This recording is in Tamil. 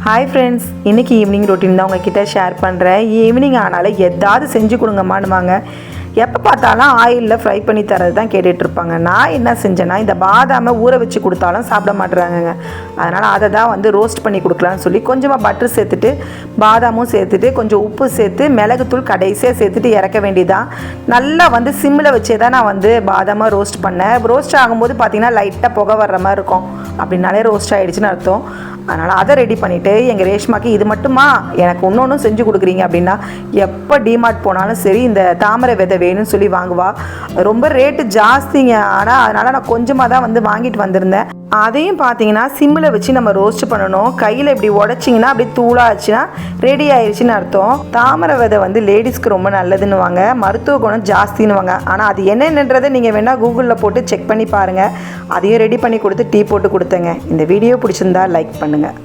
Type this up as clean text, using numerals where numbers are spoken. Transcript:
ஹாய் ஃப்ரெண்ட்ஸ், இன்றைக்கி ஈவினிங் ரொட்டீன் தான் உங்ககிட்ட ஷேர் பண்ணுறேன். ஈவினிங் ஆனாலும் எதாவது செஞ்சு கொடுங்கம்மானுவாங்க. எப்போ பார்த்தாலும் ஆயிலில் ஃப்ரை பண்ணி தரது தான் கேட்டுட்ருப்பாங்க. நான் என்ன செஞ்சேன்னா, இந்த பாதாமை ஊற வச்சு கொடுத்தாலும் சாப்பிட மாட்டுறாங்கங்க. அதனால் அதை தான் ரோஸ்ட் பண்ணி கொடுக்கலான்னு சொல்லி கொஞ்சமாக பட்டர் சேர்த்துட்டு, பாதாமும் சேர்த்துட்டு, கொஞ்சம் உப்பு சேர்த்து, மிளகுத்தூள் கடைசியாக சேர்த்துட்டு இறக்க வேண்டியதான். நல்லா சிம்மில் வச்சே தான் நான் பாதாமை ரோஸ்ட் பண்ணேன். ரோஸ்ட் ஆகும்போது பார்த்திங்கன்னா லைட்டாக புகை வர்ற மாதிரி இருக்கும். அப்படின்னாலே ரோஸ்ட் ஆகிடுச்சின்னு அர்த்தம். அதனால் அதை ரெடி பண்ணிவிட்டு, எங்கள் ரேஷ்மாக்கு இது மட்டுமா எனக்கு இன்னொன்றும் செஞ்சு கொடுக்குறீங்க அப்படின்னா, எப்போ டிமார்ட் போனாலும் சரி இந்த தாமரை விதை வேணும்னு சொல்லி வாங்குவா. ரொம்ப ரேட்டு ஜாஸ்திங்க. ஆனால் அதனால் நான் கொஞ்சமாக தான் வாங்கிட்டு வந்திருந்தேன். அதையும் பார்த்தீங்கன்னா சிம்மில் வச்சு நம்ம ரோஸ்ட் பண்ணணும். கையில் இப்படி உடச்சிங்கன்னா அப்படி தூளாச்சுன்னா ரெடி ஆயிடுச்சுன்னு அர்த்தம். தாமரை விதை லேடிஸ்க்கு ரொம்ப நல்லதுன்னுவாங்க, மருத்துவ குணம் ஜாஸ்தின்னுவாங்க. ஆனால் அது என்னென்னன்றதை நீங்கள் வேணால் கூகுளில் போட்டு செக் பண்ணி பாருங்கள். அதையும் ரெடி பண்ணி கொடுத்து டீ போட்டு கொடுத்தேங்க. இந்த வீடியோ பிடிச்சிருந்தா லைக் பண்ணுங்கள்.